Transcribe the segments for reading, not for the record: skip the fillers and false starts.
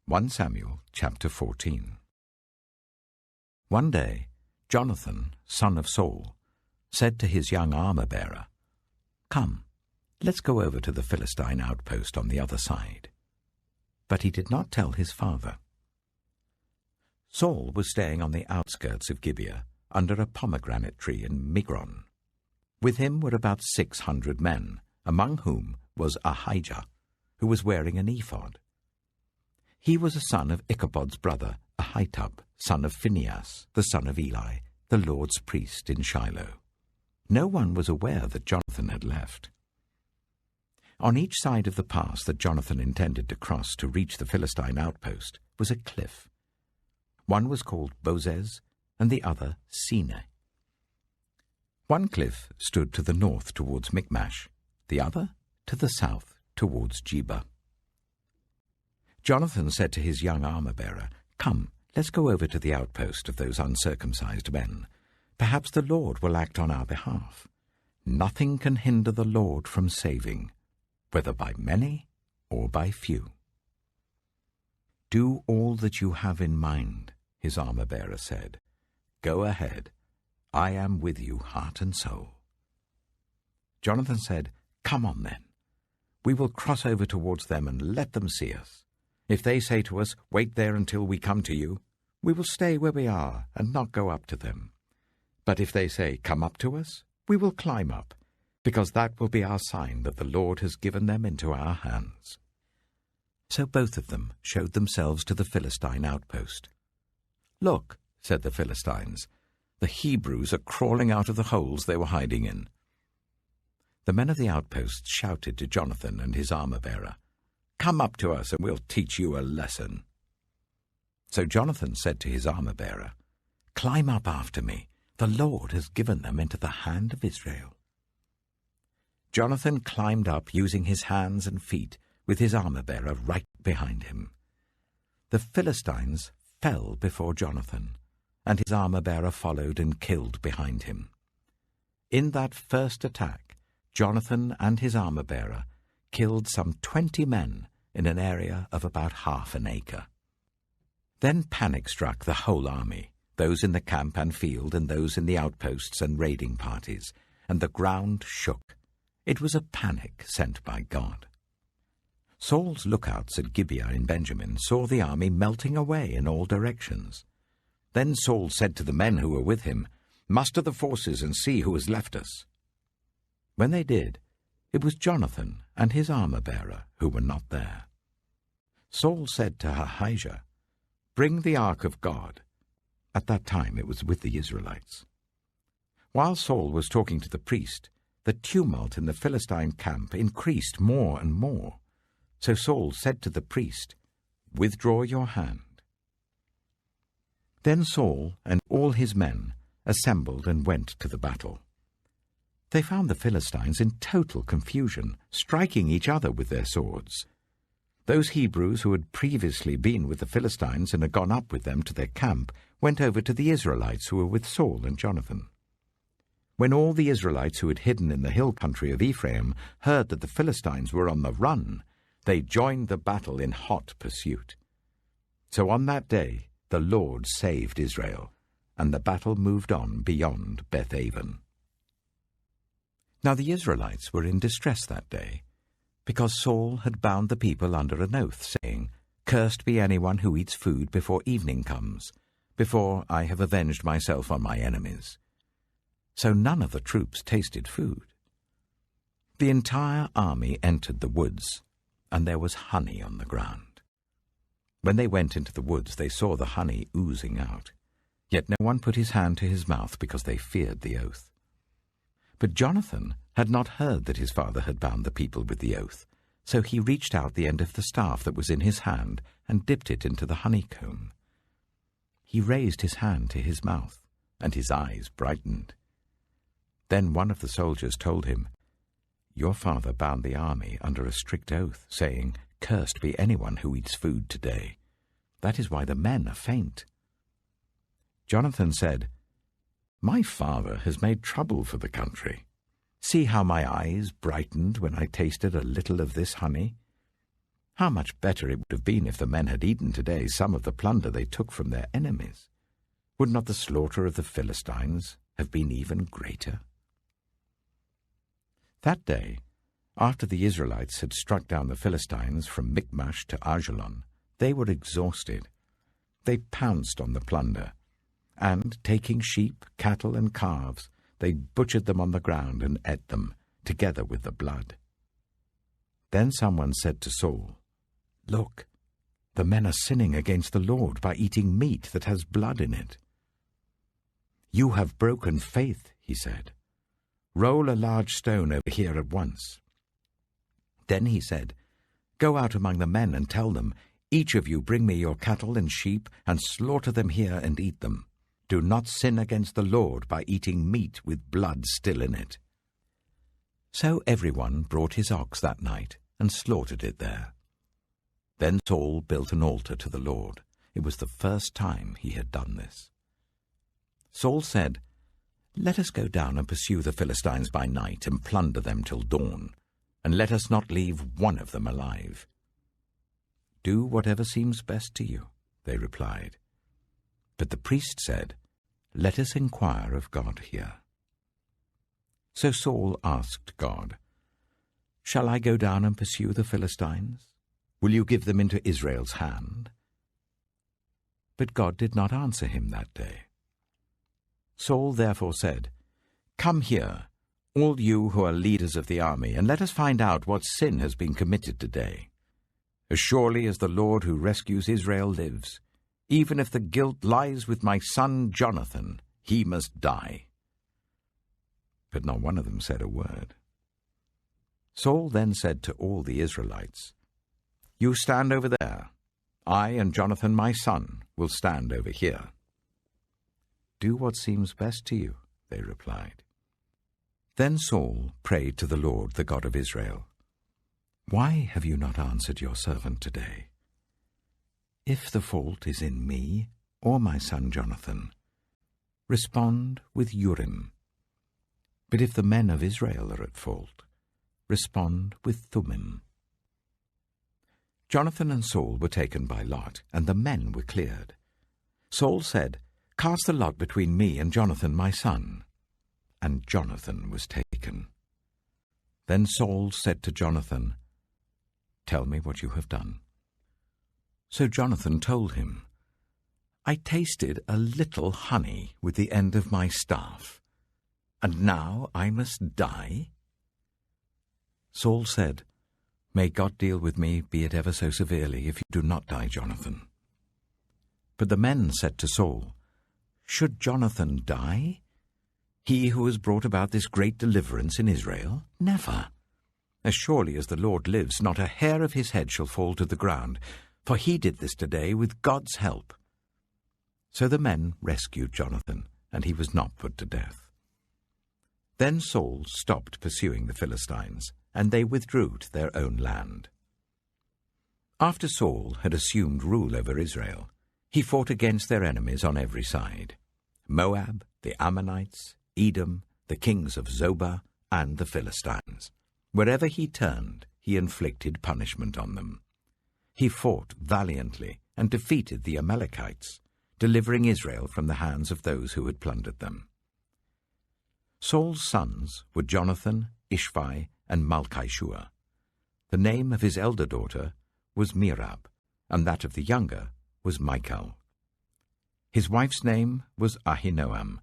1 Samuel chapter 14. One day, Jonathan, son of Saul, said to his young armor-bearer, "Come, let's go over to the Philistine outpost on the other side." But he did not tell his father. Saul was staying on the outskirts of Gibeah, under a pomegranate tree in Migron. With him were about 600 men, among whom was Ahijah, who was wearing an ephod. He was a son of Ichabod's brother, Ahitub, son of Phinehas, the son of Eli, the Lord's priest in Shiloh. No one was aware that Jonathan had left. On each side of the pass that Jonathan intended to cross to reach the Philistine outpost was a cliff. One was called Bozez, and the other Seneh. One cliff stood to the north towards Michmash, the other to the south towards Geba. Jonathan said to his young armor-bearer, "Come, let's go over to the outpost of those uncircumcised men. Perhaps the Lord will act on our behalf. Nothing can hinder the Lord from saving, whether by many or by few." "Do all that you have in mind," his armor-bearer said. "Go ahead. I am with you, heart and soul." Jonathan said, "Come on then. We will cross over towards them and let them see us. If they say to us, 'Wait there until we come to you,' we will stay where we are and not go up to them. But if they say, 'Come up to us,' we will climb up, because that will be our sign that the Lord has given them into our hands." So both of them showed themselves to the Philistine outpost. "Look," said the Philistines, "the Hebrews are crawling out of the holes they were hiding in." The men of the outpost shouted to Jonathan and his armor-bearer, "Come up to us and we'll teach you a lesson." So Jonathan said to his armor-bearer, "Climb up after me. The Lord has given them into the hand of Israel." Jonathan climbed up using his hands and feet, with his armor-bearer right behind him. The Philistines fell before Jonathan, and his armor-bearer followed and killed behind him. In that first attack, Jonathan and his armor-bearer killed some 20 men in an area of about half an acre. Then panic struck the whole army, those in the camp and field and those in the outposts and raiding parties, and the ground shook. It was a panic sent by God. Saul's lookouts at Gibeah in Benjamin saw the army melting away in all directions. Then Saul said to the men who were with him, "Muster the forces and see who has left us." When they did, it was Jonathan and his armor-bearer who were not there. Saul said to Ahijah, "Bring the ark of God." At that time it was with the Israelites. While Saul was talking to the priest, the tumult in the Philistine camp increased more and more. So Saul said to the priest, "Withdraw your hand." Then Saul and all his men assembled and went to the battle. They found the Philistines in total confusion, striking each other with their swords. Those Hebrews who had previously been with the Philistines and had gone up with them to their camp went over to the Israelites who were with Saul and Jonathan. When all the Israelites who had hidden in the hill country of Ephraim heard that the Philistines were on the run, they joined the battle in hot pursuit. So on that day the Lord saved Israel, and the battle moved on beyond Beth-aven. Now the Israelites were in distress that day, because Saul had bound the people under an oath, saying, "Cursed be anyone who eats food before evening comes, before I have avenged myself on my enemies." So none of the troops tasted food. The entire army entered the woods, and there was honey on the ground. When they went into the woods, they saw the honey oozing out. Yet no one put his hand to his mouth because they feared the oath. But Jonathan had not heard that his father had bound the people with the oath, so he reached out the end of the staff that was in his hand and dipped it into the honeycomb. He raised his hand to his mouth, and his eyes brightened. Then one of the soldiers told him, "Your father bound the army under a strict oath, saying, 'Cursed be anyone who eats food today.' That is why the men are faint." Jonathan said, "My father has made trouble for the country. See how my eyes brightened when I tasted a little of this honey." How much better it would have been if the men had eaten today some of the plunder they took from their enemies. Would not the slaughter of the Philistines have been even greater? That day, after the Israelites had struck down the Philistines from Michmash to Ajalon, they were exhausted. They pounced on the plunder, and, taking sheep, cattle, and calves, they butchered them on the ground and ate them, together with the blood. Then someone said to Saul, "Look, the men are sinning against the Lord by eating meat that has blood in it." "You have broken faith," he said. "Roll a large stone over here at once." Then he said, "Go out among the men and tell them, 'Each of you bring me your cattle and sheep, and slaughter them here and eat them. Do not sin against the Lord by eating meat with blood still in it.'" So everyone brought his ox that night and slaughtered it there. Then Saul built an altar to the Lord. It was the first time he had done this. Saul said, "Let us go down and pursue the Philistines by night and plunder them till dawn, and let us not leave one of them alive." "Do whatever seems best to you," they replied. But the priest said, "Let us inquire of God here." So Saul asked God, "Shall I go down and pursue the Philistines? Will you give them into Israel's hand?" But God did not answer him that day. Saul therefore said, "Come here, all you who are leaders of the army, and let us find out what sin has been committed today. As surely as the Lord who rescues Israel lives, even if the guilt lies with my son Jonathan, he must die." But not one of them said a word. Saul then said to all the Israelites, "You stand over there. I and Jonathan my son will stand over here." "Do what seems best to you," they replied. Then Saul prayed to the Lord, the God of Israel, "Why have you not answered your servant today? If the fault is in me or my son Jonathan, respond with Urim. But if the men of Israel are at fault, respond with Thummim." Jonathan and Saul were taken by lot, and the men were cleared. Saul said, "Cast the lot between me and Jonathan my son." And Jonathan was taken. Then Saul said to Jonathan, "Tell me what you have done." So Jonathan told him, "I tasted a little honey with the end of my staff, and now I must die?" Saul said, "May God deal with me, be it ever so severely, if you do not die, Jonathan." But the men said to Saul, "Should Jonathan die? He who has brought about this great deliverance in Israel? Never. As surely as the Lord lives, not a hair of his head shall fall to the ground, for he did this today with God's help." So the men rescued Jonathan, and he was not put to death. Then Saul stopped pursuing the Philistines, and they withdrew to their own land. After Saul had assumed rule over Israel, he fought against their enemies on every side: Moab, the Ammonites, Edom, the kings of Zobah, and the Philistines. Wherever he turned, he inflicted punishment on them. He fought valiantly and defeated the Amalekites, delivering Israel from the hands of those who had plundered them. Saul's sons were Jonathan, Ishvi, and Malchishua. The name of his elder daughter was Merab, and that of the younger was Michal. His wife's name was Ahinoam,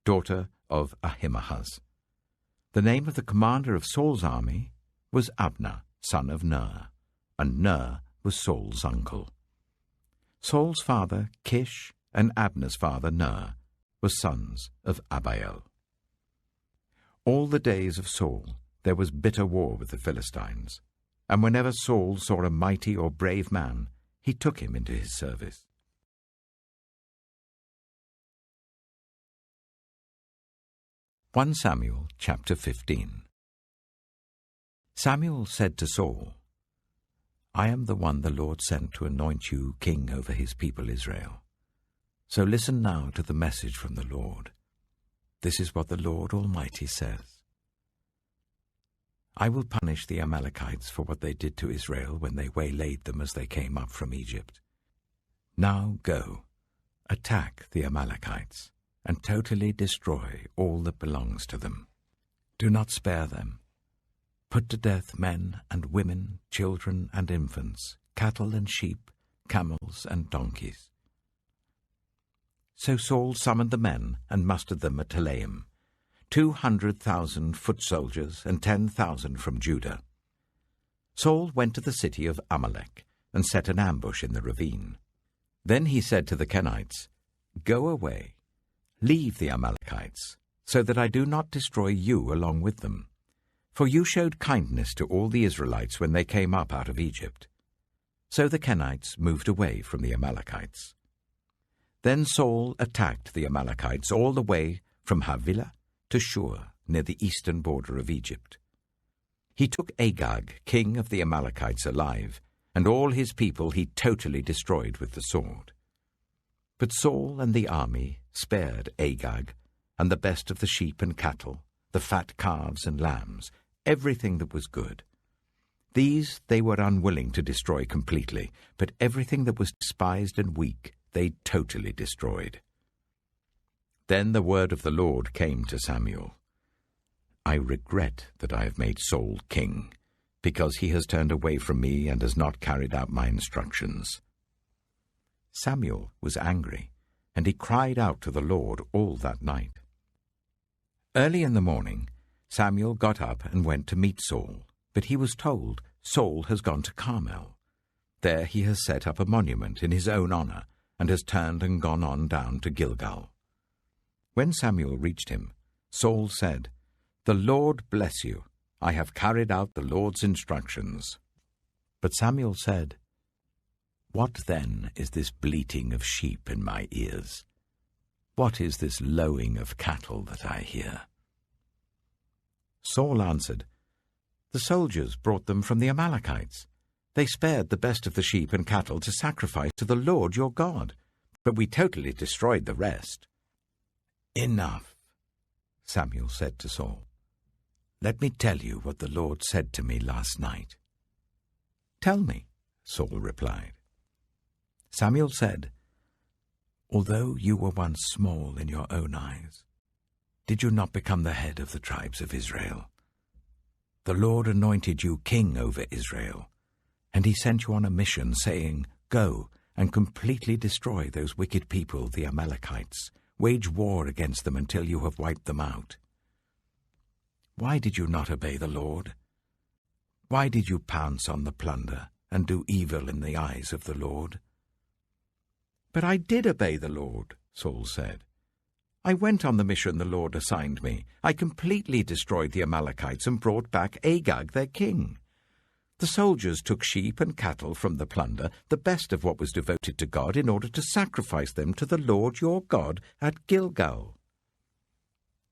daughter of Ahimaaz. The name of the commander of Saul's army was Abner, son of Ner, and Ner was Saul's uncle. Saul's father, Kish, and Abner's father, Ner, were sons of Abiel. All the days of Saul there was bitter war with the Philistines, and whenever Saul saw a mighty or brave man, he took him into his service. 1 Samuel chapter 15. Samuel said to Saul, "I am the one the Lord sent to anoint you king over his people Israel. So listen now to the message from the Lord. This is what the Lord Almighty says. I will punish the Amalekites for what they did to Israel when they waylaid them as they came up from Egypt. Now go, attack the Amalekites, and totally destroy all that belongs to them. Do not spare them. Put to death men and women, children and infants, cattle and sheep, camels and donkeys." So Saul summoned the men and mustered them at Telaim, 200,000 foot soldiers and 10,000 from Judah. Saul went to the city of Amalek and set an ambush in the ravine. Then he said to the Kenites, "Go away, leave the Amalekites, so that I do not destroy you along with them. For you showed kindness to all the Israelites when they came up out of Egypt." So the Kenites moved away from the Amalekites. Then Saul attacked the Amalekites all the way from Havilah to Shur, near the eastern border of Egypt. He took Agag, king of the Amalekites, alive, and all his people he totally destroyed with the sword. But Saul and the army spared Agag, and the best of the sheep and cattle, the fat calves and lambs, everything that was good. These they were unwilling to destroy completely, but everything that was despised and weak they totally destroyed. Then the word of the Lord came to Samuel. "I regret that I have made Saul king, because he has turned away from me and has not carried out my instructions." Samuel was angry, and he cried out to the Lord all that night. Early in the morning, Samuel got up and went to meet Saul, but he was told, "Saul has gone to Carmel. There he has set up a monument in his own honor, and has turned and gone on down to Gilgal." When Samuel reached him, Saul said, "The Lord bless you. I have carried out the Lord's instructions." But Samuel said, "What then is this bleating of sheep in my ears? What is this lowing of cattle that I hear?" Saul answered, "The soldiers brought them from the Amalekites. They spared the best of the sheep and cattle to sacrifice to the Lord your God, but we totally destroyed the rest." "Enough," Samuel said to Saul. "Let me tell you what the Lord said to me last night." "Tell me," Saul replied. Samuel said, "Although you were once small in your own eyes, did you not become the head of the tribes of Israel? The Lord anointed you king over Israel, and he sent you on a mission, saying, 'Go and completely destroy those wicked people, the Amalekites. Wage war against them until you have wiped them out.' Why did you not obey the Lord? Why did you pounce on the plunder and do evil in the eyes of the Lord?" "But I did obey the Lord," Saul said. "I went on the mission the Lord assigned me. I completely destroyed the Amalekites and brought back Agag, their king. The soldiers took sheep and cattle from the plunder, the best of what was devoted to God, in order to sacrifice them to the Lord your God at Gilgal."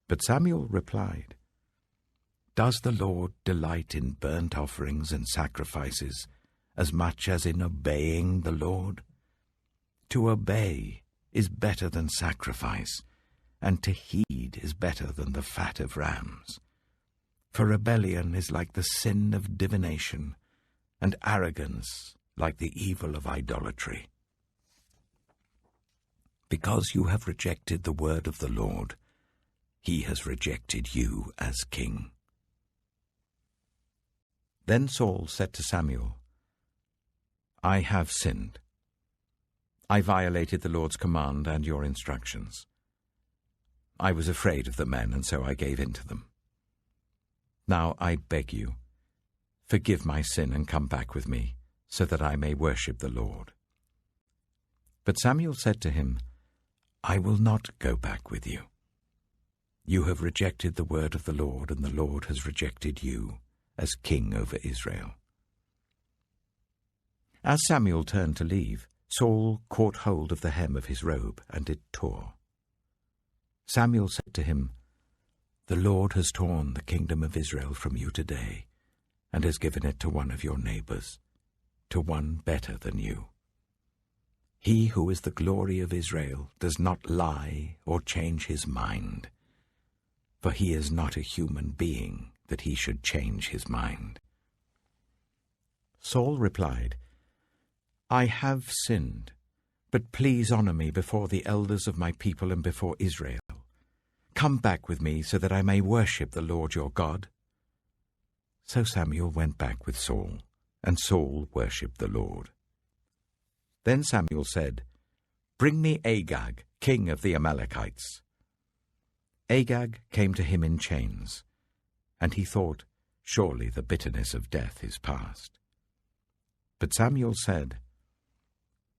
But Samuel replied, "Does the Lord delight in burnt offerings and sacrifices as much as in obeying the Lord? To obey is better than sacrifice, and to heed is better than the fat of rams. For rebellion is like the sin of divination, and arrogance like the evil of idolatry. Because you have rejected the word of the Lord, he has rejected you as king." Then Saul said to Samuel, "I have sinned. I violated the Lord's command and your instructions. I was afraid of the men, and so I gave in to them. Now I beg you, forgive my sin and come back with me, so that I may worship the Lord." But Samuel said to him, "I will not go back with you. You have rejected the word of the Lord, and the Lord has rejected you as king over Israel." As Samuel turned to leave, Saul caught hold of the hem of his robe, and it tore. Samuel said to him, "The Lord has torn the kingdom of Israel from you today, and has given it to one of your neighbors, to one better than you. He who is the glory of Israel does not lie or change his mind, for he is not a human being that he should change his mind. Saul replied, I have sinned, but please honor me before the elders of my people and before Israel. Come back with me so that I may worship the Lord your God. So Samuel went back with Saul, and Saul worshipped the Lord. Then Samuel said, Bring me Agag, king of the Amalekites. Agag came to him in chains, and he thought, Surely the bitterness of death is past. But Samuel said,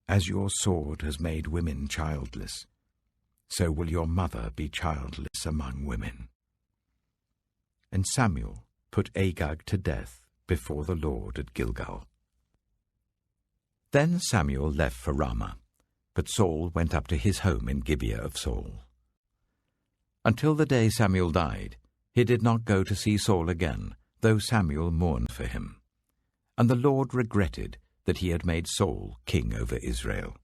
As your sword has made women childless, so will your mother be childless among women. And Samuel put Agag to death before the Lord at Gilgal. Then Samuel left for Ramah, but Saul went up to his home in Gibeah of Saul. Until the day Samuel died, he did not go to see Saul again, though Samuel mourned for him. And the Lord regretted that he had made Saul king over Israel.